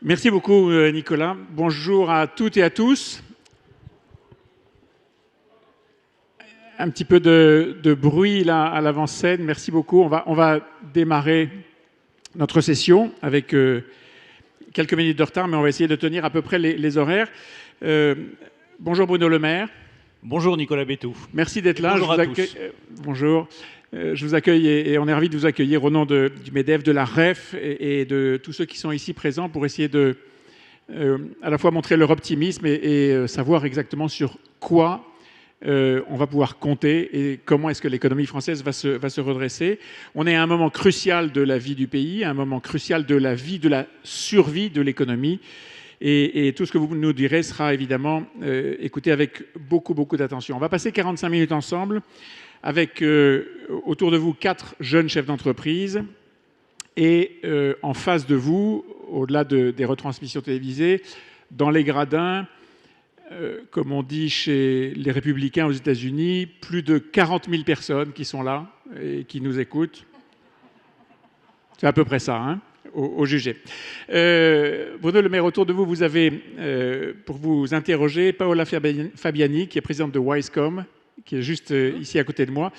Merci beaucoup, Nicolas. Bonjour à toutes et à tous. Un petit peu de bruit là à l'avant-scène. Merci beaucoup. On va démarrer notre session avec quelques minutes de retard, mais on va essayer de tenir à peu près les horaires. Bonjour Bruno Le Maire. Bonjour Nicolas Bétou. Merci d'être là. Bonjour à tous. Bonjour. Je vous accueille et on est ravis de vous accueillir au nom du MEDEF, de la REF et de tous ceux qui sont ici présents pour essayer de à la fois montrer leur optimisme et savoir exactement sur quoi on va pouvoir compter et comment est-ce que l'économie française va se redresser. On est à un moment crucial de la vie du pays, un moment crucial de la vie, de la survie de l'économie. Et tout ce que vous nous direz sera évidemment écouté avec beaucoup d'attention. On va passer 45 minutes ensemble avec autour de vous 4 jeunes chefs d'entreprise et en face de vous, au-delà des retransmissions télévisées, dans les gradins, comme on dit chez les Républicains aux États-Unis, plus de 40 000 personnes qui sont là et qui nous écoutent. C'est à peu près ça, hein, au jugé. Bruno Le Maire, autour de vous, vous avez, pour vous interroger, Paola Fabiani, qui est présidente de Wisecom, qui est juste ici à côté de moi,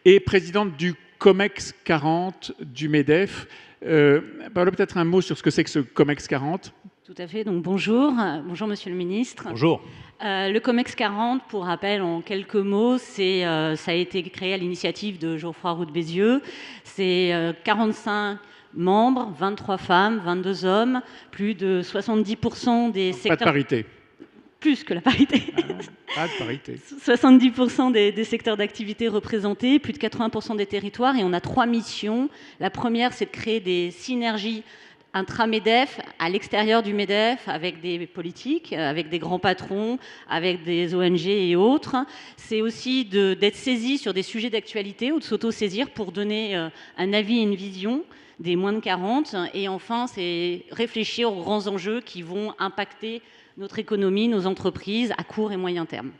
et présidente du COMEX 40 du MEDEF. Paola, peut-être un mot sur ce que c'est que ce COMEX 40 ? Tout à fait, donc bonjour Monsieur le Ministre. Bonjour. Le COMEX 40, pour rappel en quelques mots, ça a été créé à l'initiative de Geoffroy Roux de Bézieux. C'est 45 membres, 23 femmes, 22 hommes, plus de 70% des secteurs... Pas de parité. Plus que la parité. Pas de parité. 70% des secteurs d'activité représentés, plus de 80% des territoires, et on a 3 missions. La première, c'est de créer des synergies intra-MEDEF, à l'extérieur du MEDEF, avec des politiques, avec des grands patrons, avec des ONG et autres. C'est aussi d'être saisi sur des sujets d'actualité ou de s'auto-saisir pour donner un avis et une vision des moins de 40. Et enfin, c'est réfléchir aux grands enjeux qui vont impacter notre économie, nos entreprises à court et moyen terme.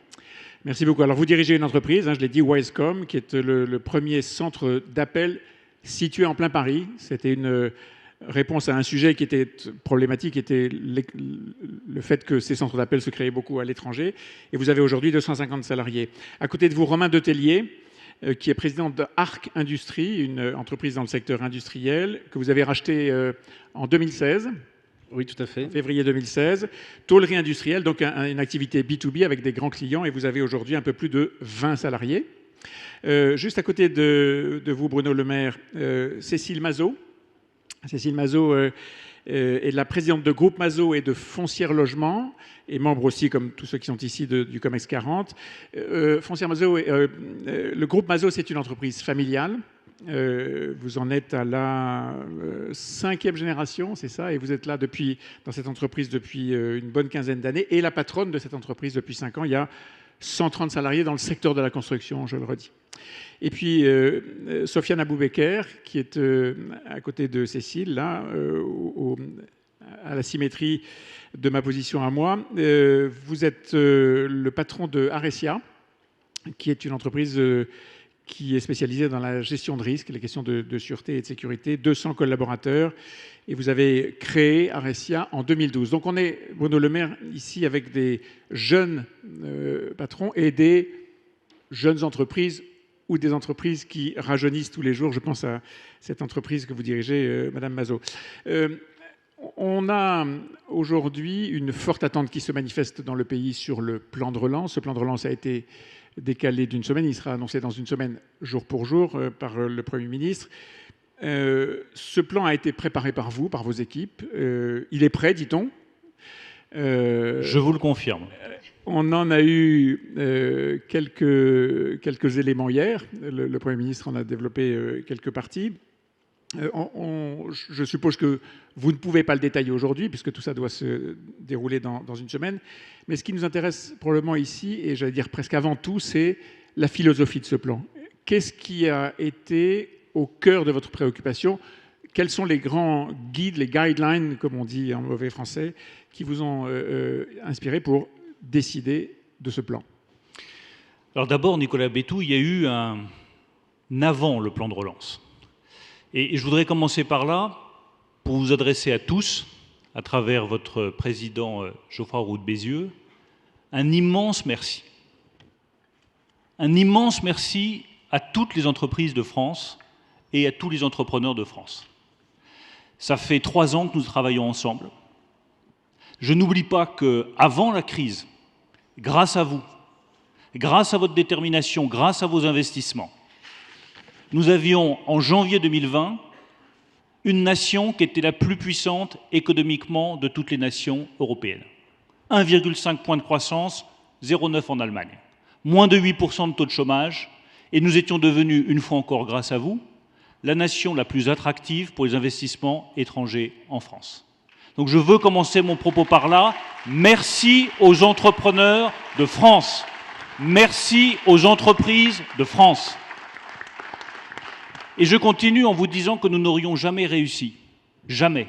Merci beaucoup. Alors vous dirigez une entreprise, hein, je l'ai dit, Wisecom, qui est le premier centre d'appel situé en plein Paris. C'était une réponse à un sujet qui était problématique, qui était le fait que ces centres d'appel se créaient beaucoup à l'étranger. Et vous avez aujourd'hui 250 salariés. À côté de vous, Romain Detellier, qui est président d'Arc Industrie, une entreprise dans le secteur industriel, que vous avez racheté en 2016. Oui, tout à fait. Février 2016. Tôlerie industrielle, donc une activité B2B avec des grands clients. Et vous avez aujourd'hui un peu plus de 20 salariés. Juste à côté de vous, Bruno Le Maire, Cécile Mazot. Cécile Mazot est la présidente de Groupe Mazot et de Foncière Logement, et membre aussi, comme tous ceux qui sont ici, du COMEX 40. Foncière Mazot, le Groupe Mazot, c'est une entreprise familiale. Vous en êtes à la 5e génération, c'est ça, et vous êtes là dans cette entreprise depuis une bonne quinzaine d'années, et la patronne de cette entreprise depuis 5 ans. Il y a 130 salariés dans le secteur de la construction, je le redis. Et puis, Sofiane Aboubeker, qui est à côté de Cécile, là, à la symétrie de ma position à moi. Vous êtes le patron de Arecia, qui est une entreprise qui est spécialisée dans la gestion de risques, les questions de sûreté et de sécurité, 200 collaborateurs. Et vous avez créé Arecia en 2012. Donc on est, Bruno Le Maire, ici avec des jeunes patrons et des jeunes entreprises ou des entreprises qui rajeunissent tous les jours. Je pense à cette entreprise que vous dirigez, Madame Mazot. On a aujourd'hui une forte attente qui se manifeste dans le pays sur le plan de relance. Ce plan de relance a été décalé d'une semaine. Il sera annoncé dans une semaine, jour pour jour, par le Premier ministre. Ce plan a été préparé par vous, par vos équipes. Il est prêt, dit-on. Je vous le confirme. On en a eu quelques éléments hier. Le Premier ministre en a développé quelques parties. Je suppose que vous ne pouvez pas le détailler aujourd'hui, puisque tout ça doit se dérouler dans une semaine. Mais ce qui nous intéresse probablement ici, et j'allais dire presque avant tout, c'est la philosophie de ce plan. Qu'est-ce qui a été au cœur de votre préoccupation? Quels sont les grands guides, les guidelines, comme on dit en mauvais français, qui vous ont inspiré pour décider de ce plan? Alors d'abord, Nicolas Bétou, il y a eu un avant le plan de relance. Et je voudrais commencer par là, pour vous adresser à tous, à travers votre président Geoffroy Roux de Bézieux, un immense merci. Un immense merci à toutes les entreprises de France et à tous les entrepreneurs de France. Ça fait 3 ans que nous travaillons ensemble. Je n'oublie pas qu'avant la crise, grâce à vous, grâce à votre détermination, grâce à vos investissements, nous avions en janvier 2020 une nation qui était la plus puissante économiquement de toutes les nations européennes. 1,5 point de croissance, 0,9 en Allemagne. Moins de 8% de taux de chômage, et nous étions devenus, une fois encore grâce à vous, la nation la plus attractive pour les investissements étrangers en France. Donc je veux commencer mon propos par là. Merci aux entrepreneurs de France. Merci aux entreprises de France. Et je continue en vous disant que nous n'aurions jamais réussi, jamais,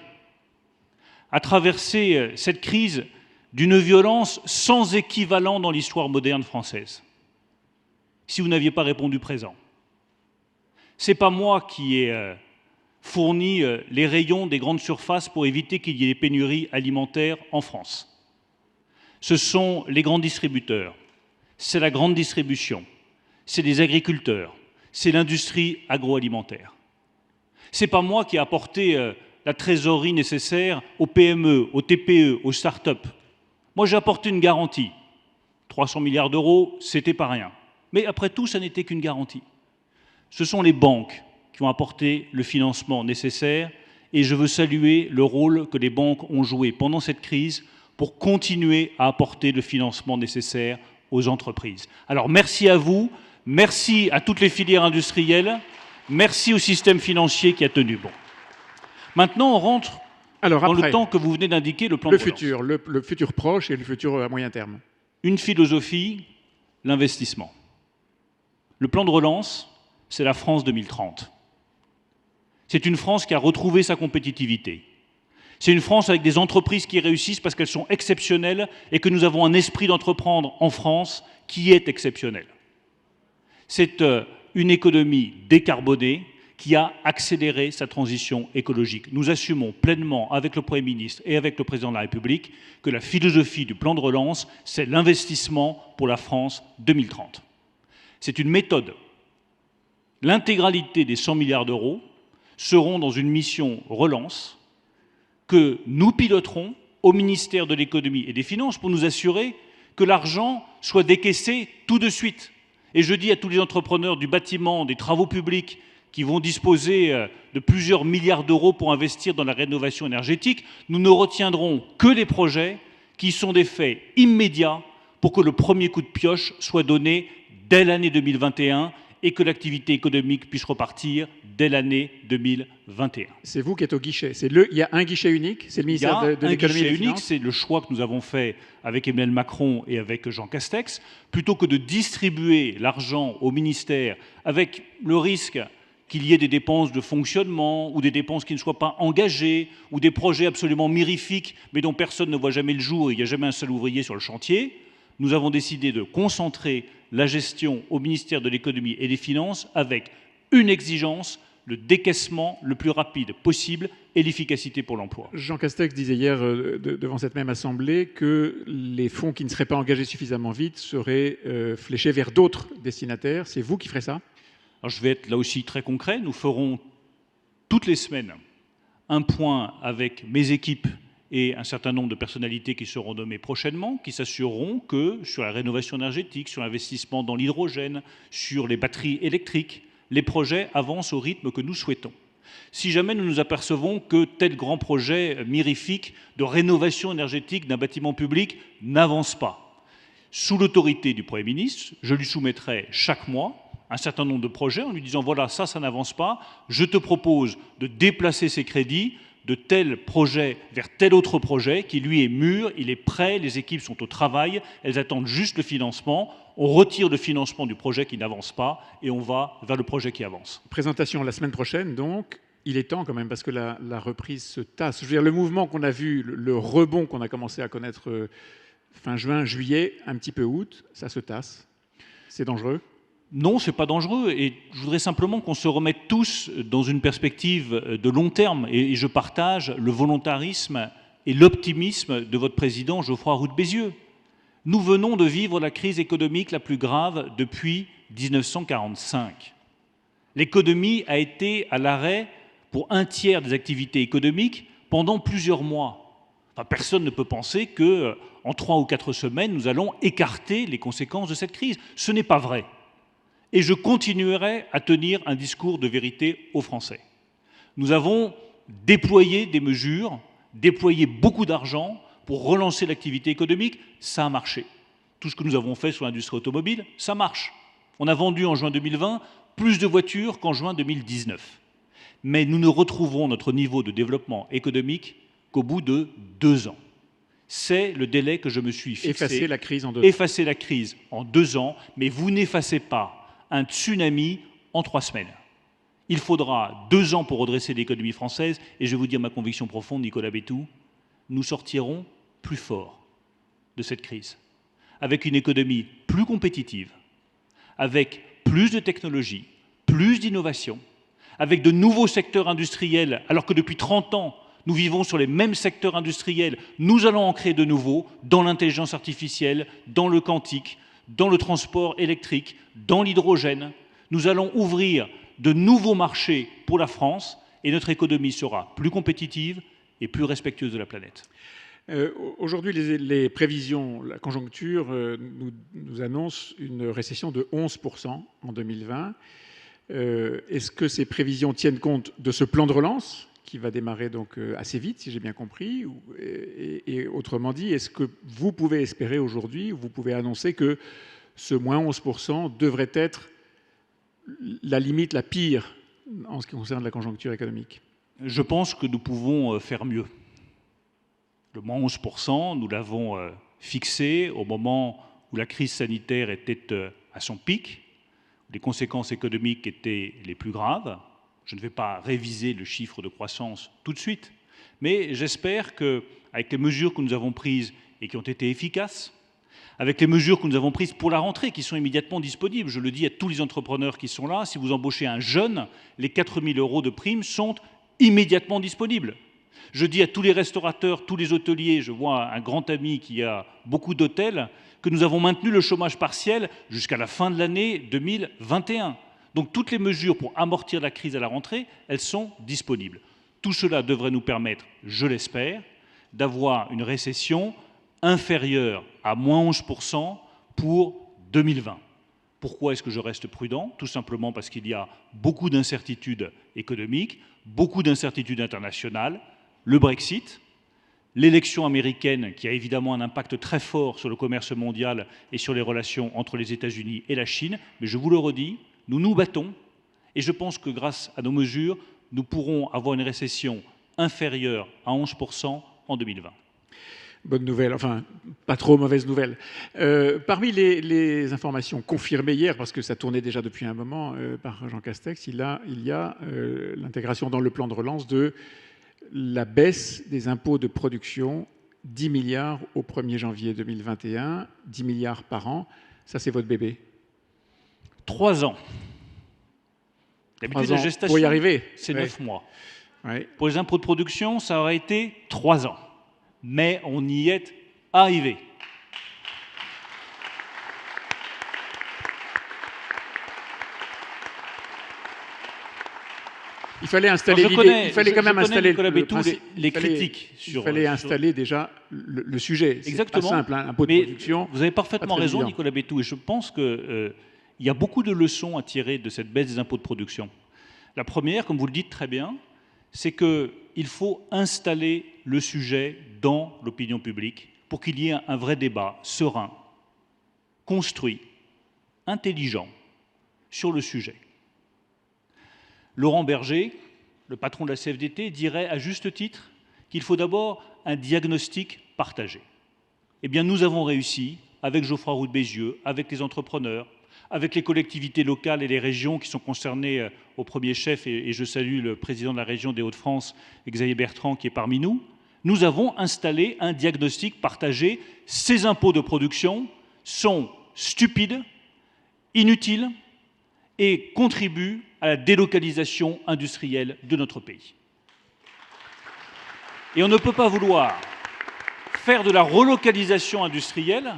à traverser cette crise d'une violence sans équivalent dans l'histoire moderne française, si vous n'aviez pas répondu présent. Ce n'est pas moi qui ai fourni les rayons des grandes surfaces pour éviter qu'il y ait des pénuries alimentaires en France. Ce sont les grands distributeurs, c'est la grande distribution, c'est les agriculteurs, c'est l'industrie agroalimentaire. Ce n'est pas moi qui ai apporté la trésorerie nécessaire aux PME, aux TPE, aux start-up. Moi, j'ai apporté une garantie. 300 milliards d'euros, c'était pas rien. Mais après tout, ça n'était qu'une garantie. Ce sont les banques qui ont apporté le financement nécessaire et je veux saluer le rôle que les banques ont joué pendant cette crise pour continuer à apporter le financement nécessaire aux entreprises. Alors merci à vous, merci à toutes les filières industrielles, merci au système financier qui a tenu bon. Maintenant, on rentre dans le temps que vous venez d'indiquer, le plan de relance. Le futur proche et le futur à moyen terme. Une philosophie, l'investissement. Le plan de relance, c'est la France 2030. C'est une France qui a retrouvé sa compétitivité. C'est une France avec des entreprises qui réussissent parce qu'elles sont exceptionnelles et que nous avons un esprit d'entreprendre en France qui est exceptionnel. C'est une économie décarbonée qui a accéléré sa transition écologique. Nous assumons pleinement avec le Premier ministre et avec le Président de la République que la philosophie du plan de relance, c'est l'investissement pour la France 2030. C'est une méthode. L'intégralité des 100 milliards d'euros seront dans une mission relance que nous piloterons au ministère de l'économie et des finances pour nous assurer que l'argent soit décaissé tout de suite. Et je dis à tous les entrepreneurs du bâtiment, des travaux publics, qui vont disposer de plusieurs milliards d'euros pour investir dans la rénovation énergétique, nous ne retiendrons que les projets qui sont des faits immédiats pour que le premier coup de pioche soit donné dès l'année 2021 et que l'activité économique puisse repartir dès l'année 2021. C'est vous qui êtes au guichet. Il y a un guichet unique, c'est le ministère de l'économie et des finances. C'est le choix que nous avons fait avec Emmanuel Macron et avec Jean Castex. Plutôt que de distribuer l'argent au ministère avec le risque qu'il y ait des dépenses de fonctionnement ou des dépenses qui ne soient pas engagées ou des projets absolument mirifiques mais dont personne ne voit jamais le jour et il n'y a jamais un seul ouvrier sur le chantier, nous avons décidé de concentrer la gestion au ministère de l'économie et des finances avec une exigence, le décaissement le plus rapide possible et l'efficacité pour l'emploi. Jean Castex disait hier devant cette même assemblée que les fonds qui ne seraient pas engagés suffisamment vite seraient fléchés vers d'autres destinataires. C'est vous qui ferez ça ? Alors je vais être là aussi très concret. Nous ferons toutes les semaines un point avec mes équipes et un certain nombre de personnalités qui seront nommées prochainement, qui s'assureront que sur la rénovation énergétique, sur l'investissement dans l'hydrogène, sur les batteries électriques, les projets avancent au rythme que nous souhaitons. Si jamais nous nous apercevons que tel grand projet mirifique de rénovation énergétique d'un bâtiment public n'avance pas, sous l'autorité du Premier ministre, je lui soumettrai chaque mois un certain nombre de projets en lui disant voilà, ça n'avance pas, je te propose de déplacer ces crédits de tel projet vers tel autre projet qui lui est mûr, il est prêt, les équipes sont au travail, elles attendent juste le financement, on retire le financement du projet qui n'avance pas et on va vers le projet qui avance. Présentation la semaine prochaine donc, il est temps quand même parce que la reprise se tasse. Je veux dire, le mouvement qu'on a vu, le rebond qu'on a commencé à connaître fin juin, juillet, un petit peu août, ça se tasse. C'est dangereux ? Non, ce n'est pas dangereux et je voudrais simplement qu'on se remette tous dans une perspective de long terme et je partage le volontarisme et l'optimisme de votre président Geoffroy Roux de Bézieux. Nous venons de vivre la crise économique la plus grave depuis 1945. L'économie a été à l'arrêt pour un tiers des activités économiques pendant plusieurs mois. Enfin, personne ne peut penser qu'en 3 ou 4 semaines, nous allons écarter les conséquences de cette crise. Ce n'est pas vrai. Et je continuerai à tenir un discours de vérité aux Français. Nous avons déployé des mesures, déployé beaucoup d'argent pour relancer l'activité économique. Ça a marché. Tout ce que nous avons fait sur l'industrie automobile, ça marche. On a vendu en juin 2020 plus de voitures qu'en juin 2019. Mais nous ne retrouverons notre niveau de développement économique qu'au bout de 2 ans. C'est le délai que je me suis fixé. Effacer la crise en 2 ans. Effacer la crise en 2 ans, mais vous n'effacez pas un tsunami en 3 semaines. Il faudra 2 ans pour redresser l'économie française, et je vais vous dire ma conviction profonde, Nicolas Bétou, nous sortirons plus forts de cette crise, avec une économie plus compétitive, avec plus de technologie, plus d'innovation, avec de nouveaux secteurs industriels, alors que depuis 30 ans, nous vivons sur les mêmes secteurs industriels. Nous allons en créer de nouveaux dans l'intelligence artificielle, dans le quantique, dans le transport électrique, dans l'hydrogène. Nous allons ouvrir de nouveaux marchés pour la France et notre économie sera plus compétitive et plus respectueuse de la planète. Aujourd'hui, les prévisions, la conjoncture nous annonce une récession de 11% en 2020. Est-ce que ces prévisions tiennent compte de ce plan de relance qui va démarrer donc assez vite, si j'ai bien compris, et autrement dit, est-ce que vous pouvez espérer aujourd'hui, vous pouvez annoncer que ce moins 11% devrait être la limite la pire en ce qui concerne la conjoncture économique? Je pense que nous pouvons faire mieux. Le moins 11%, nous l'avons fixé au moment où la crise sanitaire était à son pic, où les conséquences économiques étaient les plus graves. Je ne vais pas réviser le chiffre de croissance tout de suite, mais j'espère qu'avec les mesures que nous avons prises et qui ont été efficaces, avec les mesures que nous avons prises pour la rentrée, qui sont immédiatement disponibles, je le dis à tous les entrepreneurs qui sont là, si vous embauchez un jeune, les 4 000 € de prime sont immédiatement disponibles. Je dis à tous les restaurateurs, tous les hôteliers, je vois un grand ami qui a beaucoup d'hôtels, que nous avons maintenu le chômage partiel jusqu'à la fin de l'année 2021. Donc toutes les mesures pour amortir la crise à la rentrée, elles sont disponibles. Tout cela devrait nous permettre, je l'espère, d'avoir une récession inférieure à moins 11% pour 2020. Pourquoi est-ce que je reste prudent? Tout simplement parce qu'il y a beaucoup d'incertitudes économiques, beaucoup d'incertitudes internationales, le Brexit, l'élection américaine qui a évidemment un impact très fort sur le commerce mondial et sur les relations entre les États-Unis et la Chine, mais je vous le redis, nous nous battons et je pense que grâce à nos mesures, nous pourrons avoir une récession inférieure à 11% en 2020. Bonne nouvelle, enfin, pas trop mauvaise nouvelle. Parmi les informations confirmées hier, parce que ça tournait déjà depuis un moment par Jean Castex, il y a l'intégration dans le plan de relance de la baisse des impôts de production, 10 milliards au 1er janvier 2021, 10 milliards par an. Ça, c'est votre bébé. 3 ans. D'habitude, la gestation, pour y arriver, c'est 9 mois. Ouais. Pour les impôts de production, ça aurait été 3 ans. Mais on y est arrivé. Il fallait installer l'idée. Il fallait quand même installer le principe. Les critiques il fallait installer déjà le sujet. Exactement. C'est pas simple, hein, impôt de production. Vous avez parfaitement raison, Nicolas Bétou, et je pense qu'il y a beaucoup de leçons à tirer de cette baisse des impôts de production. La première, comme vous le dites très bien, c'est qu'il faut installer le sujet dans l'opinion publique pour qu'il y ait un vrai débat serein, construit, intelligent sur le sujet. Laurent Berger, le patron de la CFDT, dirait à juste titre qu'il faut d'abord un diagnostic partagé. Eh bien, nous avons réussi, avec Geoffroy Roux de Bézieux, avec les entrepreneurs, avec les collectivités locales et les régions qui sont concernées au premier chef, et je salue le président de la région des Hauts-de-France, Xavier Bertrand, qui est parmi nous, nous avons installé un diagnostic partagé. Ces impôts de production sont stupides, inutiles et contribuent à la délocalisation industrielle de notre pays. Et on ne peut pas vouloir faire de la relocalisation industrielle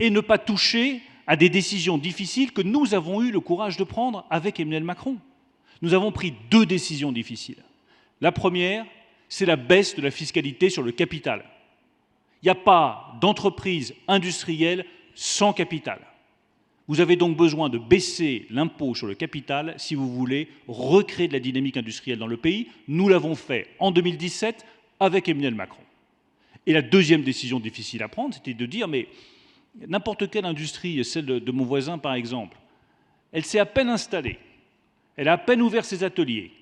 et ne pas toucher à des décisions difficiles que nous avons eu le courage de prendre avec Emmanuel Macron. Nous avons pris 2 décisions difficiles. La première, c'est la baisse de la fiscalité sur le capital. Il n'y a pas d'entreprise industrielle sans capital. Vous avez donc besoin de baisser l'impôt sur le capital si vous voulez recréer de la dynamique industrielle dans le pays. Nous l'avons fait en 2017 avec Emmanuel Macron. Et la deuxième décision difficile à prendre, c'était de dire, mais n'importe quelle industrie, celle de mon voisin par exemple, elle s'est à peine installée, elle a à peine ouvert ses ateliers,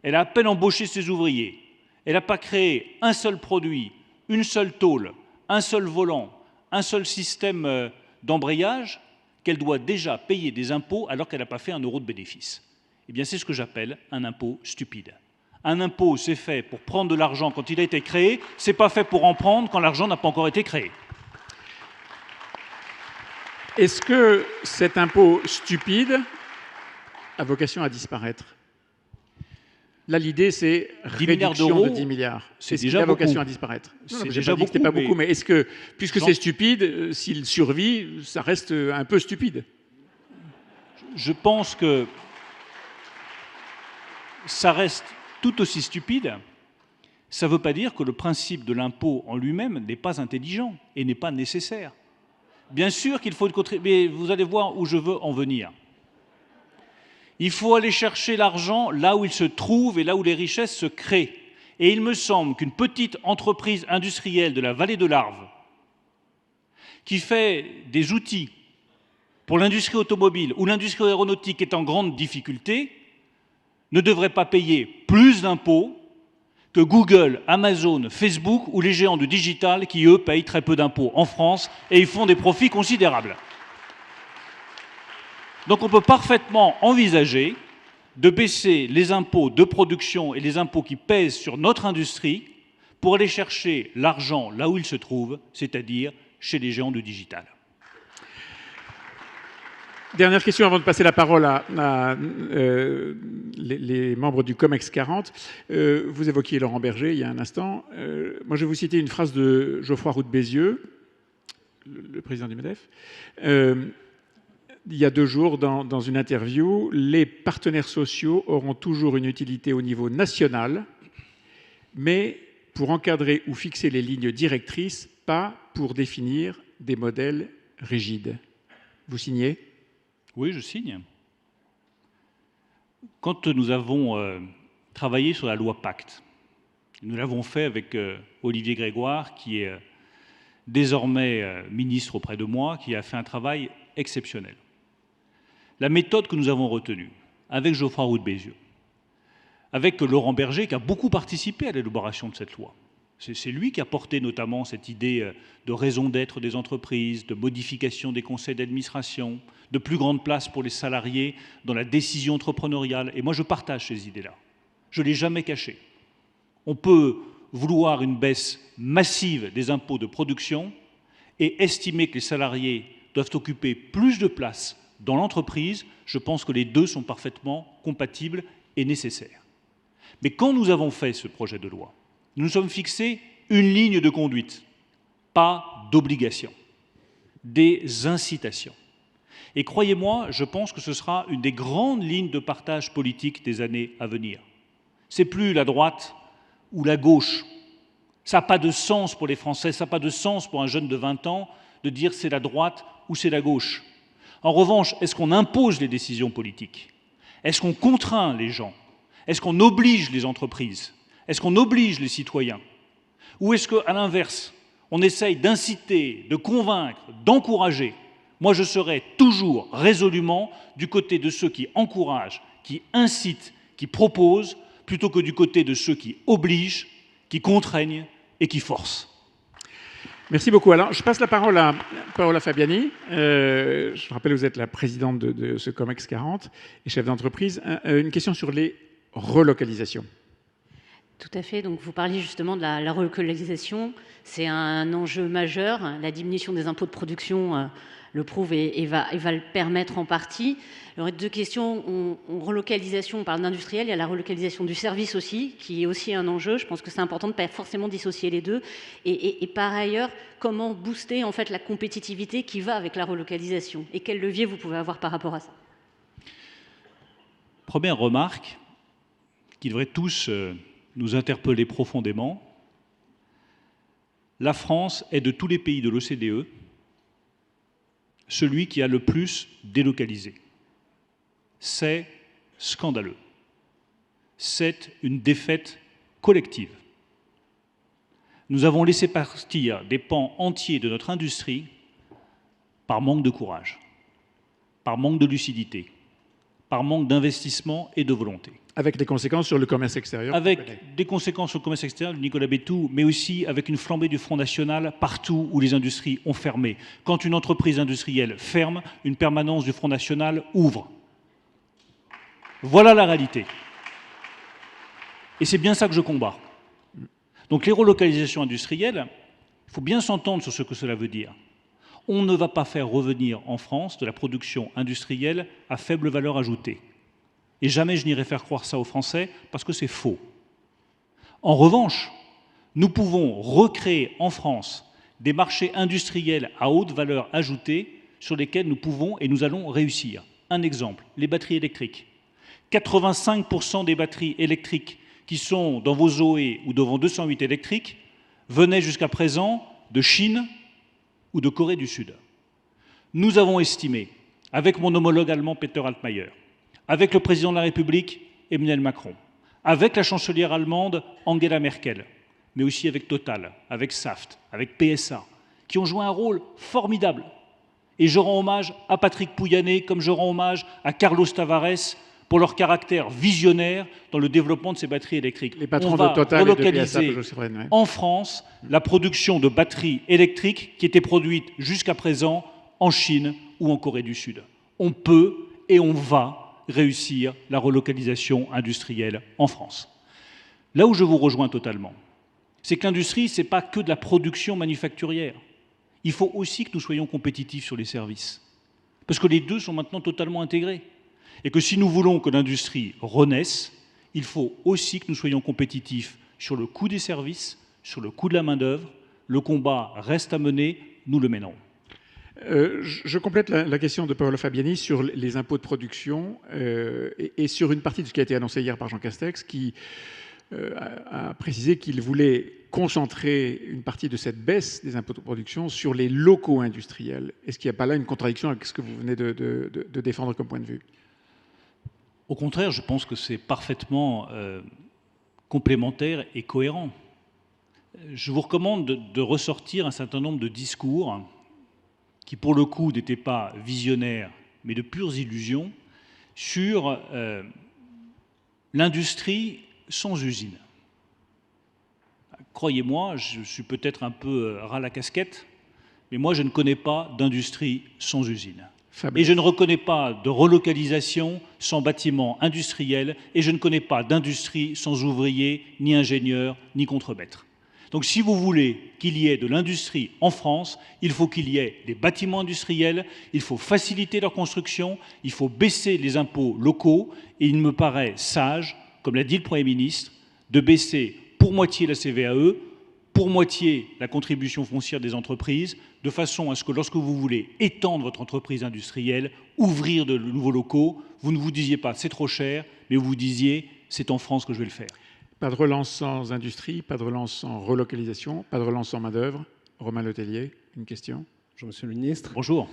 elle a à peine embauché ses ouvriers, elle n'a pas créé un seul produit, une seule tôle, un seul volant, un seul système d'embrayage, qu'elle doit déjà payer des impôts alors qu'elle n'a pas fait 1 euro de bénéfice. Eh bien, c'est ce que j'appelle un impôt stupide. Un impôt, c'est fait pour prendre de l'argent quand il a été créé, c'est pas fait pour en prendre quand l'argent n'a pas encore été créé. Est-ce que cet impôt stupide a vocation à disparaître? Là, l'idée, c'est réduction de 10 milliards. C'est déjà vocation à disparaître. C'est déjà beaucoup, pas beaucoup, mais est-ce que, puisque c'est stupide, s'il survit, ça reste un peu stupide? Je pense que ça reste tout aussi stupide. Ça ne veut pas dire que le principe de l'impôt en lui-même n'est pas intelligent et n'est pas nécessaire. Bien sûr qu'il faut une contribution, mais vous allez voir où je veux en venir. Il faut aller chercher l'argent là où il se trouve et là où les richesses se créent. Et il me semble qu'une petite entreprise industrielle de la vallée de l'Arve, qui fait des outils pour l'industrie automobile ou l'industrie aéronautique est en grande difficulté, ne devrait pas payer plus d'impôts que Google, Amazon, Facebook ou les géants du digital qui, eux, payent très peu d'impôts en France et ils font des profits considérables. Donc on peut parfaitement envisager de baisser les impôts de production et les impôts qui pèsent sur notre industrie pour aller chercher l'argent là où il se trouve, c'est-à-dire chez les géants du digital. Dernière question avant de passer la parole à les membres du COMEX 40. Vous évoquiez Laurent Berger il y a un instant. Moi, je vais vous citer une phrase de Geoffroy Roux de Bézieux, le président du MEDEF. Il y a 2 jours, dans une interview, les partenaires sociaux auront toujours une utilité au niveau national, mais pour encadrer ou fixer les lignes directrices, pas pour définir des modèles rigides. Vous signez ? Oui, je signe. Quand nous avons travaillé sur la loi Pacte, nous l'avons fait avec Olivier Grégoire, qui est désormais ministre auprès de moi, qui a fait un travail exceptionnel. La méthode que nous avons retenue, avec Geoffroy Roux de Bézieux, avec Laurent Berger, qui a beaucoup participé à l'élaboration de cette loi. C'est lui qui a porté notamment cette idée de raison d'être des entreprises, de modification des conseils d'administration, de plus grande place pour les salariés dans la décision entrepreneuriale. Et moi, je partage ces idées-là. Je ne l'ai jamais caché. On peut vouloir une baisse massive des impôts de production et estimer que les salariés doivent occuper plus de place dans l'entreprise. Je pense que les deux sont parfaitement compatibles et nécessaires. Mais quand nous avons fait ce projet de loi, nous nous sommes fixés une ligne de conduite, pas d'obligation, des incitations. Et croyez-moi, je pense que ce sera une des grandes lignes de partage politique des années à venir. C'est plus la droite ou la gauche. Ça n'a pas de sens pour les Français, ça n'a pas de sens pour un jeune de 20 ans de dire c'est la droite ou c'est la gauche. En revanche, est-ce qu'on impose les décisions politiques? Est-ce qu'on contraint les gens? Est-ce qu'on oblige les entreprises? Est-ce qu'on oblige les citoyens? Ou est-ce qu'à l'inverse, on essaye d'inciter, de convaincre, d'encourager? Moi, je serai toujours résolument du côté de ceux qui encouragent, qui incitent, qui proposent, plutôt que du côté de ceux qui obligent, qui contraignent et qui forcent. Merci beaucoup. Alors, je passe la parole à Paola Fabiani. Je rappelle, vous êtes la présidente de ce COMEX 40 et chef d'entreprise. Une question sur les relocalisations. Tout à fait. Donc, vous parliez justement de la relocalisation. C'est un enjeu majeur. La diminution des impôts de production le prouve et va le permettre en partie. J'aurais deux questions. Relocalisation, on parle d'industriel, il y a la relocalisation du service aussi, qui est aussi un enjeu. Je pense que c'est important de ne pas forcément dissocier les deux. Et par ailleurs, comment booster en fait la compétitivité qui va avec la relocalisation? Et quel levier vous pouvez avoir par rapport à ça? Première remarque qui devrait tous nous interpeller profondément. La France est de tous les pays de l'OCDE celui qui a le plus délocalisé. C'est scandaleux. C'est une défaite collective. Nous avons laissé partir des pans entiers de notre industrie par manque de courage, par manque de lucidité, par manque d'investissement et de volonté. Avec des conséquences sur le commerce extérieur. Avec des conséquences sur le commerce extérieur de Nicolas Bétou, mais aussi avec une flambée du Front National partout où les industries ont fermé. Quand une entreprise industrielle ferme, une permanence du Front National ouvre. Voilà la réalité. Et c'est bien ça que je combats. Donc les relocalisations industrielles, il faut bien s'entendre sur ce que cela veut dire. On ne va pas faire revenir en France de la production industrielle à faible valeur ajoutée. Et jamais je n'irai faire croire ça aux Français, parce que c'est faux. En revanche, nous pouvons recréer en France des marchés industriels à haute valeur ajoutée sur lesquels nous pouvons et nous allons réussir. Un exemple, les batteries électriques. 85% des batteries électriques qui sont dans vos Zoé ou devant 208 électriques venaient jusqu'à présent de Chine ou de Corée du Sud. Nous avons estimé, avec mon homologue allemand Peter Altmaier, avec le président de la République, Emmanuel Macron, avec la chancelière allemande, Angela Merkel, mais aussi avec Total, avec Saft, avec PSA, qui ont joué un rôle formidable. Et je rends hommage à Patrick Pouyanné, comme je rends hommage à Carlos Tavares, pour leur caractère visionnaire dans le développement de ces batteries électriques. Les patrons de Total et de PSA, en France la production de batteries électriques qui étaient produites jusqu'à présent en Chine ou en Corée du Sud. On peut et on va réussir la relocalisation industrielle en France. Là où je vous rejoins totalement, c'est que l'industrie, ce n'est pas que de la production manufacturière. Il faut aussi que nous soyons compétitifs sur les services. Parce que les deux sont maintenant totalement intégrés. Et que si nous voulons que l'industrie renaisse, il faut aussi que nous soyons compétitifs sur le coût des services, sur le coût de la main-d'œuvre. Le combat reste à mener, nous le mènerons. Je complète la question de Paolo Fabiani sur les impôts de production et sur une partie de ce qui a été annoncé hier par Jean Castex qui a précisé qu'il voulait concentrer une partie de cette baisse des impôts de production sur les locaux industriels. Est-ce qu'il n'y a pas là une contradiction avec ce que vous venez de défendre comme point de vue? Au contraire, je pense que c'est parfaitement complémentaire et cohérent. Je vous recommande de ressortir un certain nombre de discours qui, pour le coup, n'étaient pas visionnaires, mais de pures illusions, sur l'industrie sans usine. Croyez-moi, je suis peut-être un peu ras la casquette, mais moi, je ne connais pas d'industrie sans usine. Et je ne reconnais pas de relocalisation sans bâtiment industriel, et je ne connais pas d'industrie sans ouvriers, ni ingénieurs, ni contremaîtres. Donc si vous voulez qu'il y ait de l'industrie en France, il faut qu'il y ait des bâtiments industriels, il faut faciliter leur construction, il faut baisser les impôts locaux, et il me paraît sage, comme l'a dit le Premier ministre, de baisser pour moitié la CVAE, pour moitié la contribution foncière des entreprises, de façon à ce que lorsque vous voulez étendre votre entreprise industrielle, ouvrir de nouveaux locaux, vous ne vous disiez pas c'est trop cher, mais vous vous disiez c'est en France que je vais le faire. Pas de relance sans industrie, pas de relance sans relocalisation, pas de relance sans main-d'œuvre. Romain Letellier, une question. Bonjour Monsieur le Ministre. Bonjour.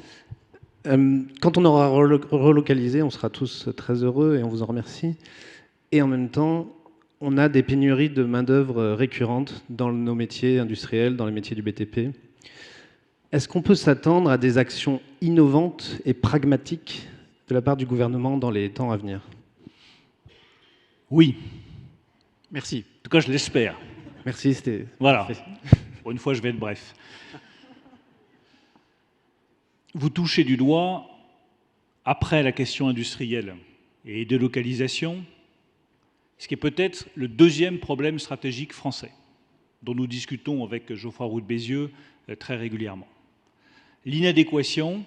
Quand on aura relocalisé, on sera tous très heureux et on vous en remercie. Et en même temps, on a des pénuries de main-d'œuvre récurrentes dans nos métiers industriels, dans les métiers du BTP. Est-ce qu'on peut s'attendre à des actions innovantes et pragmatiques de la part du gouvernement dans les temps à venir? Oui. Merci. En tout cas, je l'espère. Merci, c'était... Voilà. Pour une fois, je vais être bref. Vous touchez du doigt, après la question industrielle et délocalisation, ce qui est peut-être le deuxième problème stratégique français, dont nous discutons avec Geoffroy Roux de Bézieux très régulièrement. L'inadéquation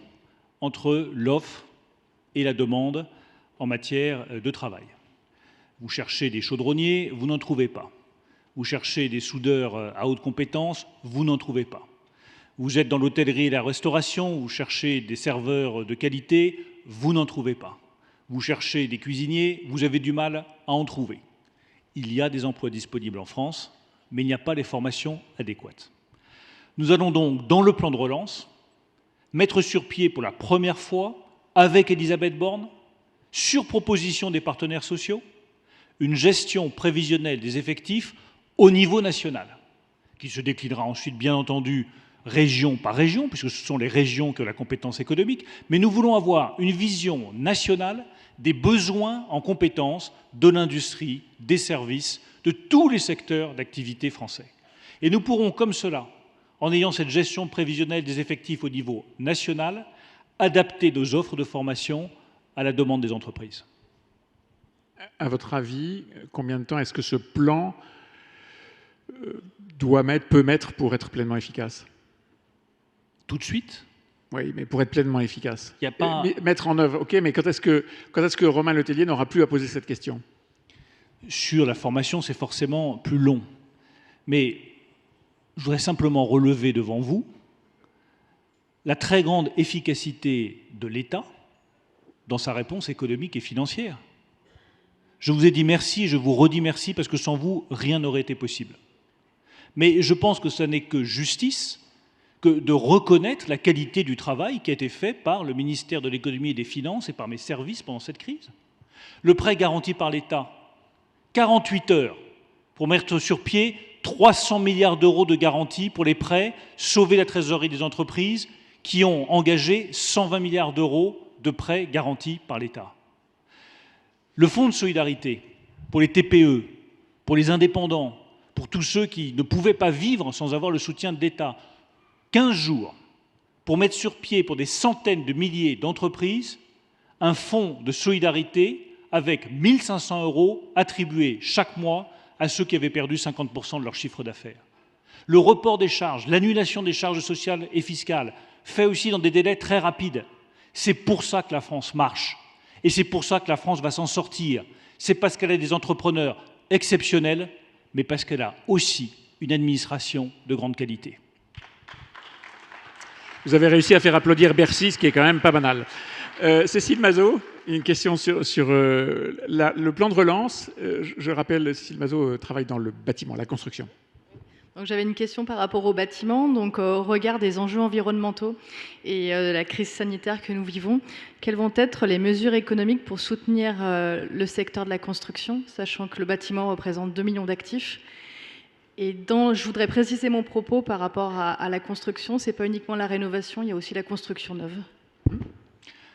entre l'offre et la demande en matière de travail. Vous cherchez des chaudronniers, vous n'en trouvez pas. Vous cherchez des soudeurs à haute compétence, vous n'en trouvez pas. Vous êtes dans l'hôtellerie et la restauration, vous cherchez des serveurs de qualité, vous n'en trouvez pas. Vous cherchez des cuisiniers, vous avez du mal à en trouver. Il y a des emplois disponibles en France, mais il n'y a pas les formations adéquates. Nous allons donc, dans le plan de relance, mettre sur pied pour la première fois, avec Elisabeth Borne, sur proposition des partenaires sociaux, une gestion prévisionnelle des effectifs au niveau national, qui se déclinera ensuite, bien entendu, région par région, puisque ce sont les régions qui ont la compétence économique, mais nous voulons avoir une vision nationale des besoins en compétences de l'industrie, des services, de tous les secteurs d'activité français. Et nous pourrons, comme cela, en ayant cette gestion prévisionnelle des effectifs au niveau national, adapter nos offres de formation à la demande des entreprises. À votre avis, combien de temps est-ce que ce plan peut mettre pour être pleinement efficace? Tout de suite? Oui, mais pour être pleinement efficace. Il n'y a pas... Mettre en œuvre, ok, mais quand est-ce que Romain Letellier n'aura plus à poser cette question? Sur la formation, c'est forcément plus long. Mais je voudrais simplement relever devant vous la très grande efficacité de l'État dans sa réponse économique et financière. Je vous ai dit merci et je vous redis merci parce que sans vous, rien n'aurait été possible. Mais je pense que ce n'est que justice que de reconnaître la qualité du travail qui a été fait par le ministère de l'Économie et des Finances et par mes services pendant cette crise. Le prêt garanti par l'État, 48 heures pour mettre sur pied 300 milliards d'euros de garantie pour les prêts, sauver la trésorerie des entreprises qui ont engagé 120 milliards d'euros de prêts garantis par l'État. Le fonds de solidarité pour les TPE, pour les indépendants, pour tous ceux qui ne pouvaient pas vivre sans avoir le soutien de l'État, 15 jours pour mettre sur pied pour des centaines de milliers d'entreprises un fonds de solidarité avec 1 500 € attribués chaque mois à ceux qui avaient perdu 50% de leur chiffre d'affaires. Le report des charges, l'annulation des charges sociales et fiscales, fait aussi dans des délais très rapides. C'est pour ça que la France marche. Et c'est pour ça que la France va s'en sortir. C'est parce qu'elle a des entrepreneurs exceptionnels, mais parce qu'elle a aussi une administration de grande qualité. Vous avez réussi à faire applaudir Bercy, ce qui est quand même pas banal. Cécile Mazot, une question sur le plan de relance. Je rappelle, Cécile Mazot travaille dans le bâtiment, la construction. Donc, j'avais une question par rapport au bâtiment, donc au regard des enjeux environnementaux et la crise sanitaire que nous vivons. Quelles vont être les mesures économiques pour soutenir le secteur de la construction, sachant que le bâtiment représente 2 millions d'actifs? Et je voudrais préciser mon propos par rapport à la construction. Ce n'est pas uniquement la rénovation, il y a aussi la construction neuve.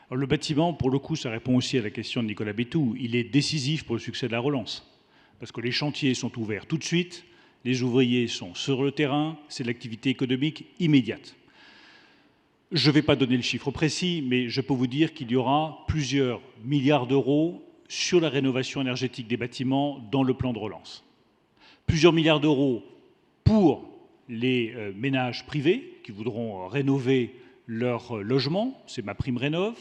Alors, le bâtiment, pour le coup, ça répond aussi à la question de Nicolas Bétou. Il est décisif pour le succès de la relance, parce que les chantiers sont ouverts tout de suite, les ouvriers sont sur le terrain, c'est de l'activité économique immédiate. Je ne vais pas donner le chiffre précis, mais je peux vous dire qu'il y aura plusieurs milliards d'euros sur la rénovation énergétique des bâtiments dans le plan de relance. Plusieurs milliards d'euros pour les ménages privés qui voudront rénover leur logement, c'est ma prime rénov',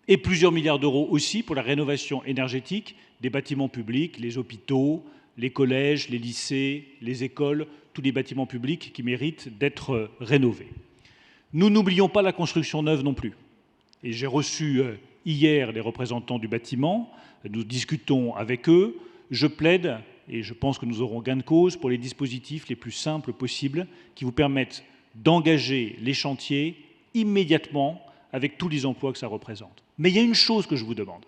et plusieurs milliards d'euros aussi pour la rénovation énergétique des bâtiments publics, les hôpitaux, les collèges, les lycées, les écoles, tous les bâtiments publics qui méritent d'être rénovés. Nous n'oublions pas la construction neuve non plus. Et j'ai reçu hier les représentants du bâtiment, nous discutons avec eux, je plaide, et je pense que nous aurons gain de cause, pour les dispositifs les plus simples possibles qui vous permettent d'engager les chantiers immédiatement avec tous les emplois que ça représente. Mais il y a une chose que je vous demande,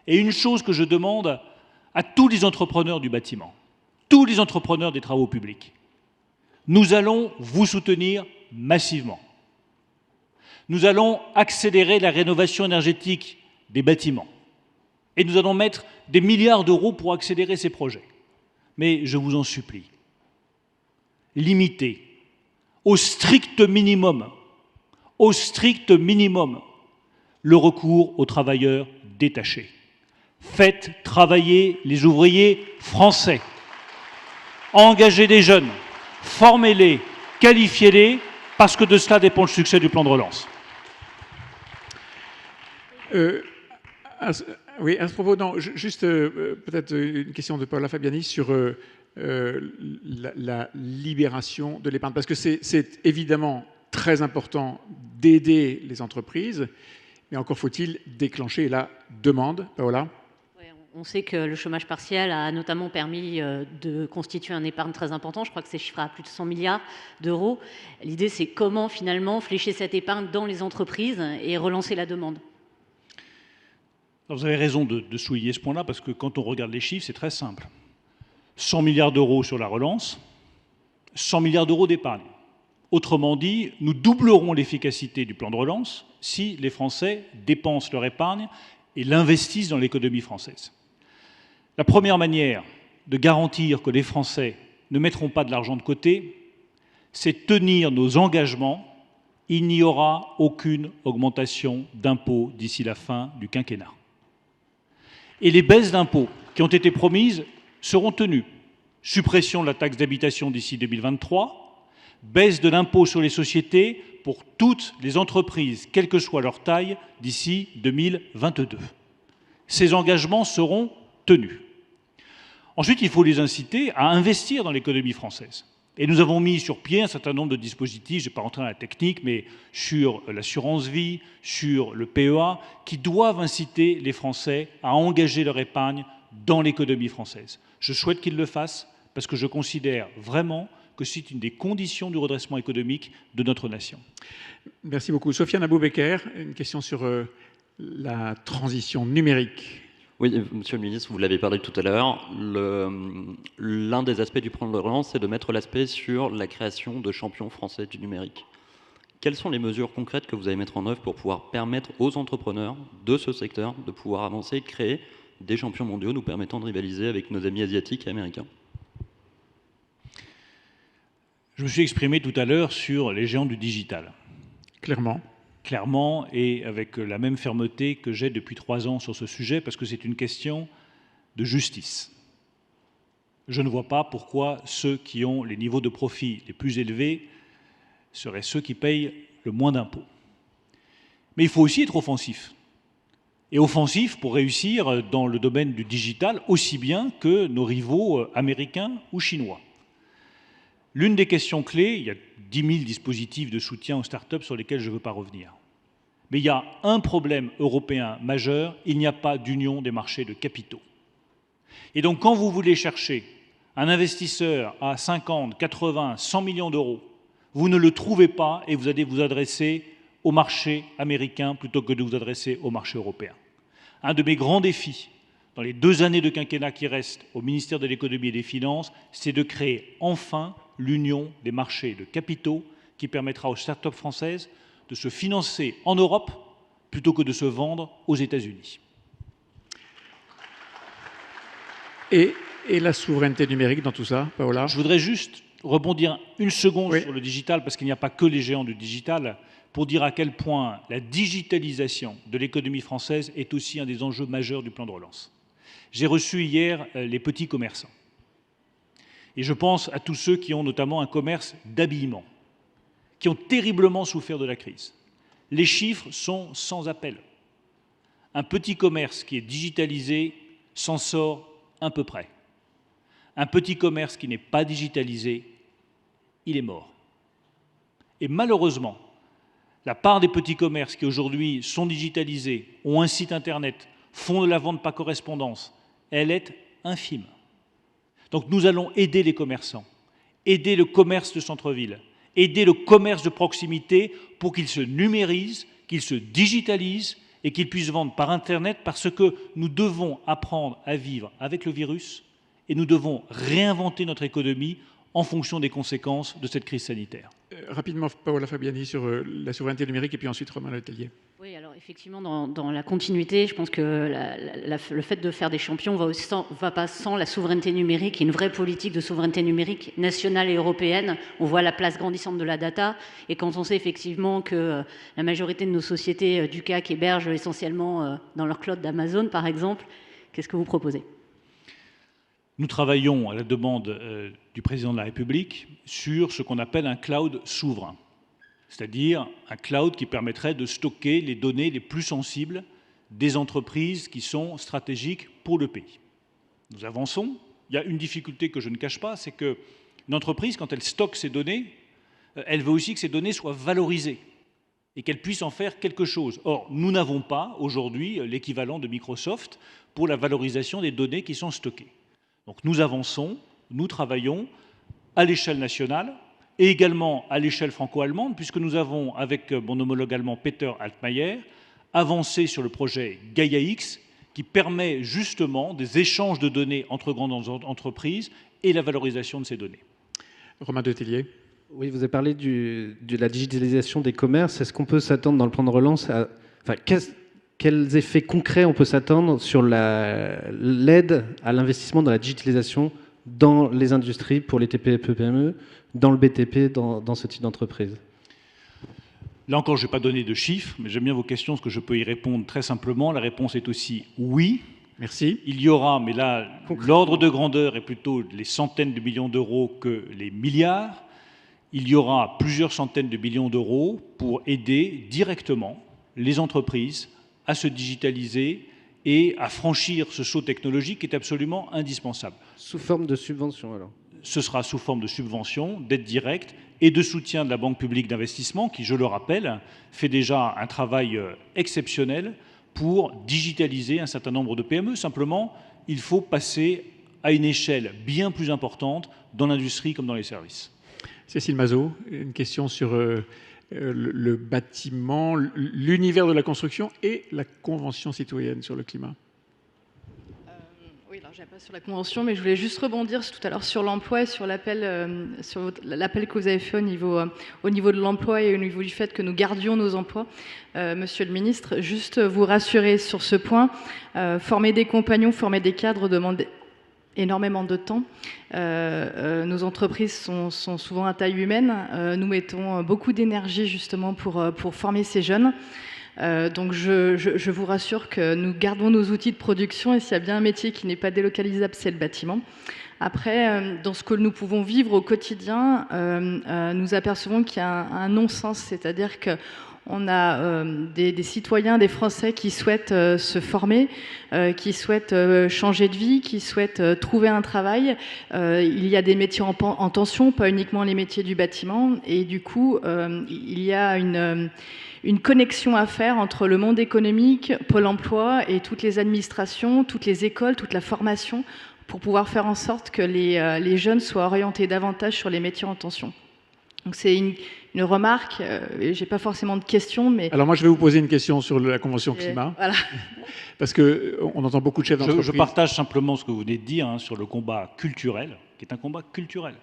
et une chose que je demande à tous les entrepreneurs du bâtiment, tous les entrepreneurs des travaux publics. Nous allons vous soutenir massivement. Nous allons accélérer la rénovation énergétique des bâtiments. Et nous allons mettre des milliards d'euros pour accélérer ces projets. Mais je vous en supplie, limitez au strict minimum, le recours aux travailleurs détachés. Faites travailler les ouvriers français. Engagez des jeunes, formez-les, qualifiez-les, parce que de cela dépend le succès du plan de relance. Oui, à ce propos, non, juste peut-être une question de Paola Fabiani sur la libération de l'épargne. Parce que c'est évidemment très important d'aider les entreprises, mais encore faut-il déclencher la demande. Paola? On sait que le chômage partiel a notamment permis de constituer un épargne très important. Je crois que c'est chiffré à plus de 100 milliards d'euros. L'idée, c'est comment finalement flécher cette épargne dans les entreprises et relancer la demande. Alors vous avez raison de souligner ce point-là, parce que quand on regarde les chiffres, c'est très simple. 100 milliards d'euros sur la relance, 100 milliards d'euros d'épargne. Autrement dit, nous doublerons l'efficacité du plan de relance si les Français dépensent leur épargne et l'investissent dans l'économie française. La première manière de garantir que les Français ne mettront pas de l'argent de côté, c'est tenir nos engagements. Il n'y aura aucune augmentation d'impôts d'ici la fin du quinquennat. Et les baisses d'impôts qui ont été promises seront tenues. Suppression de la taxe d'habitation d'ici 2023, baisse de l'impôt sur les sociétés pour toutes les entreprises, quelle que soit leur taille, d'ici 2022. Ces engagements seront tenus. Ensuite, il faut les inciter à investir dans l'économie française. Et nous avons mis sur pied un certain nombre de dispositifs, je ne vais pas rentrer dans la technique, mais sur l'assurance vie, sur le PEA, qui doivent inciter les Français à engager leur épargne dans l'économie française. Je souhaite qu'ils le fassent parce que je considère vraiment que c'est une des conditions du redressement économique de notre nation. Merci beaucoup. Sofiane Aboubeker, une question sur la transition numérique. Oui, monsieur le ministre, vous l'avez parlé tout à l'heure. L'un des aspects du plan de relance, c'est de mettre l'aspect sur la création de champions français du numérique. Quelles sont les mesures concrètes que vous allez mettre en œuvre pour pouvoir permettre aux entrepreneurs de ce secteur de pouvoir avancer et de créer des champions mondiaux nous permettant de rivaliser avec nos amis asiatiques et américains? Je me suis exprimé tout à l'heure sur les géants du digital. Clairement et avec la même fermeté que j'ai depuis 3 ans sur ce sujet, parce que c'est une question de justice. Je ne vois pas pourquoi ceux qui ont les niveaux de profit les plus élevés seraient ceux qui payent le moins d'impôts. Mais il faut aussi être offensif. Et offensif pour réussir dans le domaine du digital aussi bien que nos rivaux américains ou chinois. L'une des questions clés, il y a 10 000 dispositifs de soutien aux startups sur lesquels je ne veux pas revenir. Mais il y a un problème européen majeur, il n'y a pas d'union des marchés de capitaux. Et donc quand vous voulez chercher un investisseur à 50, 80, 100 millions d'euros, vous ne le trouvez pas et vous allez vous adresser au marché américain plutôt que de vous adresser au marché européen. Un de mes grands défis dans les 2 années de quinquennat qui restent au ministère de l'économie et des finances, c'est de créer enfin l'union des marchés de capitaux qui permettra aux startups françaises de se financer en Europe plutôt que de se vendre aux États-Unis. Et la souveraineté numérique dans tout ça, Paola? Je voudrais juste rebondir une seconde sur le digital, parce qu'il n'y a pas que les géants du digital, pour dire à quel point la digitalisation de l'économie française est aussi un des enjeux majeurs du plan de relance. J'ai reçu hier les petits commerçants. Et je pense à tous ceux qui ont notamment un commerce d'habillement, qui ont terriblement souffert de la crise. Les chiffres sont sans appel. Un petit commerce qui est digitalisé s'en sort à peu près. Un petit commerce qui n'est pas digitalisé, il est mort. Et malheureusement, la part des petits commerces qui aujourd'hui sont digitalisés, ont un site internet, font de la vente par correspondance, elle est infime. Donc nous allons aider les commerçants, aider le commerce de centre-ville, aider le commerce de proximité pour qu'il se numérise, qu'il se digitalise et qu'il puisse vendre par Internet, parce que nous devons apprendre à vivre avec le virus et nous devons réinventer notre économie en fonction des conséquences de cette crise sanitaire. Rapidement, Paola Fabiani sur la souveraineté numérique et puis ensuite Romain Letellier. Oui, alors effectivement, dans la continuité, je pense que le fait de faire des champions va pas sans la souveraineté numérique et une vraie politique de souveraineté numérique nationale et européenne. On voit la place grandissante de la data, et quand on sait effectivement que la majorité de nos sociétés du CAC hébergent essentiellement dans leur cloud d'Amazon, par exemple, qu'est-ce que vous proposez ? Nous travaillons à la demande du président de la République sur ce qu'on appelle un cloud souverain, c'est-à-dire un cloud qui permettrait de stocker les données les plus sensibles des entreprises qui sont stratégiques pour le pays. Nous avançons. Il y a une difficulté que je ne cache pas, c'est qu'une entreprise, quand elle stocke ses données, elle veut aussi que ces données soient valorisées et qu'elle puisse en faire quelque chose. Or, nous n'avons pas aujourd'hui l'équivalent de Microsoft pour la valorisation des données qui sont stockées. Donc nous avançons, nous travaillons à l'échelle nationale et également à l'échelle franco-allemande, puisque nous avons, avec mon homologue allemand Peter Altmaier, avancé sur le projet Gaia-X, qui permet justement des échanges de données entre grandes entreprises et la valorisation de ces données. Romain Detellier. Oui, vous avez parlé de la digitalisation des commerces. Est-ce qu'on peut s'attendre dans le plan de relance à... Enfin, quels effets concrets on peut s'attendre sur l'aide à l'investissement dans la digitalisation dans les industries, pour les TPE-PME, dans le BTP, dans ce type d'entreprise? Là encore, je ne vais pas donner de chiffres, mais j'aime bien vos questions, parce que je peux y répondre très simplement. La réponse est aussi oui. Merci. Il y aura, mais là, l'ordre de grandeur est plutôt les centaines de millions d'euros que les milliards. Il y aura plusieurs centaines de millions d'euros pour aider directement les entreprises à se digitaliser et à franchir ce saut technologique qui est absolument indispensable. Sous forme de subvention, alors? Ce sera sous forme de subvention, d'aide directe et de soutien de la Banque publique d'investissement qui, je le rappelle, fait déjà un travail exceptionnel pour digitaliser un certain nombre de PME. Simplement, il faut passer à une échelle bien plus importante dans l'industrie comme dans les services. Cécile Mazot, une question sur le bâtiment, l'univers de la construction et la Convention citoyenne sur le climat. Oui, alors je n'ai pas sur la Convention, mais je voulais juste rebondir tout à l'heure sur l'emploi et sur l'appel que vous avez fait au niveau de l'emploi et au niveau du fait que nous gardions nos emplois. Monsieur le ministre, juste vous rassurer sur ce point, former des compagnons, former des cadres demande énormément de temps. Nos entreprises sont souvent à taille humaine. Nous mettons beaucoup d'énergie justement pour former ces jeunes. Donc je vous rassure que nous gardons nos outils de production et s'il y a bien un métier qui n'est pas délocalisable, c'est le bâtiment. Après, dans ce que nous pouvons vivre au quotidien, nous apercevons qu'il y a un non-sens, c'est-à-dire que on a des citoyens, des Français qui souhaitent se former, qui souhaitent changer de vie, qui souhaitent trouver un travail. Il y a des métiers en tension, pas uniquement les métiers du bâtiment. Et du coup, il y a une connexion à faire entre le monde économique, Pôle emploi et toutes les administrations, toutes les écoles, toute la formation, pour pouvoir faire en sorte que les jeunes soient orientés davantage sur les métiers en tension. Donc c'est une remarque, je n'ai pas forcément de questions, mais... Alors moi, je vais vous poser une question sur la Convention climat. Voilà. Parce qu'on entend beaucoup de chefs d'entreprise... Je partage simplement ce que vous venez de dire sur le combat culturel, qui est un combat culturel,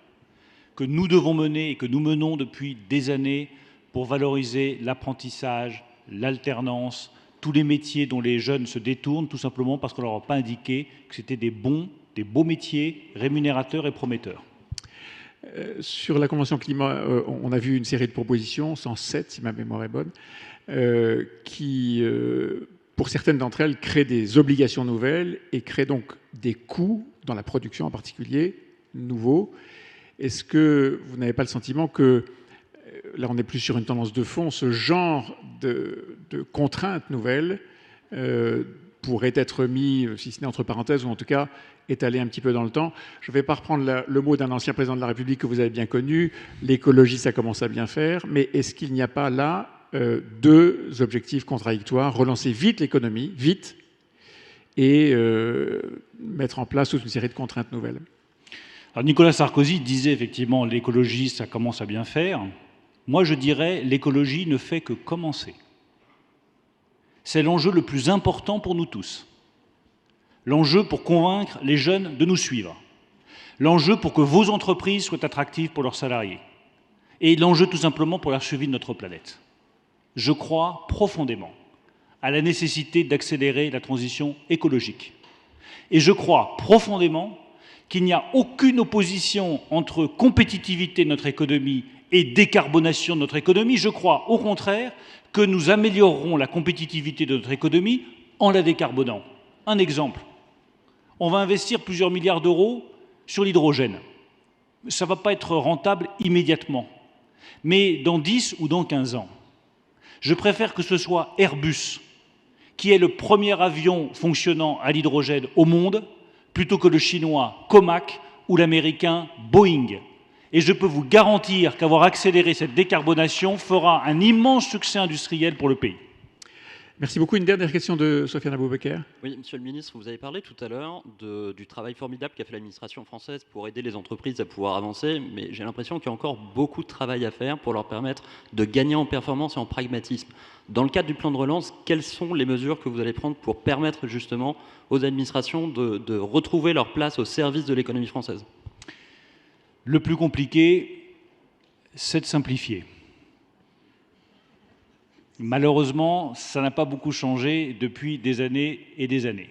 que nous devons mener et que nous menons depuis des années pour valoriser l'apprentissage, l'alternance, tous les métiers dont les jeunes se détournent, tout simplement parce qu'on ne leur a pas indiqué que c'était des beaux métiers, rémunérateurs et prometteurs. Sur la Convention climat, on a vu une série de propositions, 107 si ma mémoire est bonne, qui, pour certaines d'entre elles, créent des obligations nouvelles et créent donc des coûts dans la production en particulier, nouveaux. Est-ce que vous n'avez pas le sentiment que, là on est plus sur une tendance de fond, ce genre de contraintes nouvelles pourrait être mis, si ce n'est entre parenthèses, ou en tout cas étalé un petit peu dans le temps? Je ne vais pas reprendre le mot d'un ancien président de la République que vous avez bien connu, l'écologie ça commence à bien faire, mais est-ce qu'il n'y a pas là deux objectifs contradictoires, relancer vite l'économie, vite, et mettre en place toute une série de contraintes nouvelles? Alors Nicolas Sarkozy disait effectivement l'écologie ça commence à bien faire. Moi je dirais l'écologie ne fait que commencer. C'est l'enjeu le plus important pour nous tous. L'enjeu pour convaincre les jeunes de nous suivre. L'enjeu pour que vos entreprises soient attractives pour leurs salariés. Et l'enjeu tout simplement pour la survie de notre planète. Je crois profondément à la nécessité d'accélérer la transition écologique. Et je crois profondément qu'il n'y a aucune opposition entre compétitivité de notre économie et décarbonation de notre économie. Je crois au contraire que nous améliorerons la compétitivité de notre économie en la décarbonant. Un exemple, on va investir plusieurs milliards d'euros sur l'hydrogène. Ça ne va pas être rentable immédiatement, mais dans 10 ou dans 15 ans. Je préfère que ce soit Airbus qui est le premier avion fonctionnant à l'hydrogène au monde, plutôt que le chinois Comac ou l'américain Boeing. Et je peux vous garantir qu'avoir accéléré cette décarbonation fera un immense succès industriel pour le pays. Merci beaucoup. Une dernière question de Sofiane Aboubaker. Oui, Monsieur le Ministre, vous avez parlé tout à l'heure du travail formidable qu'a fait l'administration française pour aider les entreprises à pouvoir avancer, mais j'ai l'impression qu'il y a encore beaucoup de travail à faire pour leur permettre de gagner en performance et en pragmatisme. Dans le cadre du plan de relance, quelles sont les mesures que vous allez prendre pour permettre justement aux administrations de retrouver leur place au service de l'économie française? Le plus compliqué, c'est de simplifier. Malheureusement, ça n'a pas beaucoup changé depuis des années et des années.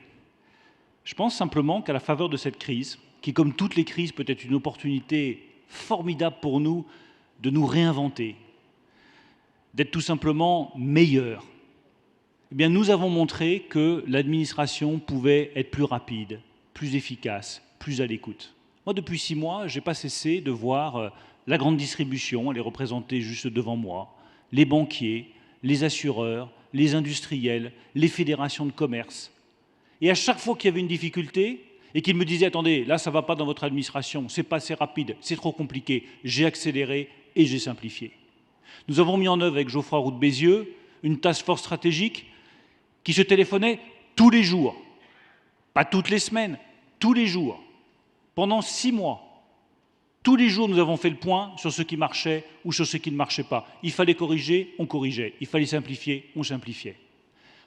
Je pense simplement qu'à la faveur de cette crise, qui comme toutes les crises peut être une opportunité formidable pour nous de nous réinventer, d'être tout simplement meilleurs, eh bien nous avons montré que l'administration pouvait être plus rapide, plus efficace, plus à l'écoute. Moi, depuis 6 mois, je n'ai pas cessé de voir la grande distribution, elle est représentée juste devant moi, les banquiers, les assureurs, les industriels, les fédérations de commerce. Et à chaque fois qu'il y avait une difficulté et qu'ils me disaient « Attendez, là, ça ne va pas dans votre administration, c'est pas assez rapide, c'est trop compliqué », j'ai accéléré et j'ai simplifié. Nous avons mis en œuvre avec Geoffroy Roux de Bézieux une task force stratégique qui se téléphonait tous les jours, pas toutes les semaines, tous les jours, pendant 6 mois. Tous les jours, nous avons fait le point sur ce qui marchait ou sur ce qui ne marchait pas. Il fallait corriger, on corrigeait. Il fallait simplifier, on simplifiait.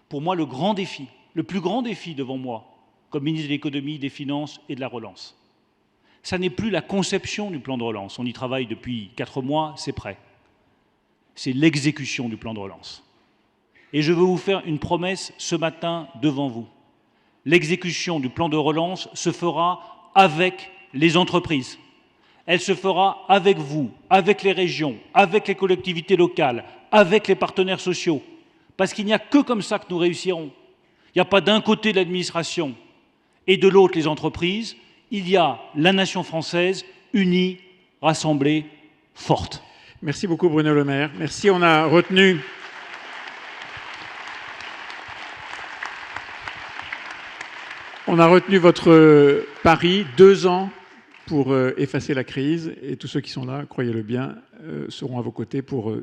Pour moi, le grand défi, le plus grand défi devant moi, comme ministre de l'économie, des finances et de la relance, ça n'est plus la conception du plan de relance. On y travaille depuis 4 mois, c'est prêt. C'est l'exécution du plan de relance. Et je veux vous faire une promesse ce matin devant vous. L'exécution du plan de relance se fera avec les entreprises. Elle se fera avec vous, avec les régions, avec les collectivités locales, avec les partenaires sociaux. Parce qu'il n'y a que comme ça que nous réussirons. Il n'y a pas d'un côté l'administration et de l'autre les entreprises. Il y a la nation française unie, rassemblée, forte. Merci beaucoup Bruno Le Maire. Merci, on a retenu... On a retenu votre pari, 2 ans pour effacer la crise, et tous ceux qui sont là, croyez-le bien, seront à vos côtés pour,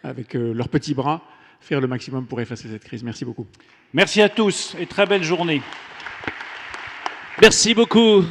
avec leurs petits bras, faire le maximum pour effacer cette crise. Merci beaucoup. Merci à tous et très belle journée. Merci beaucoup.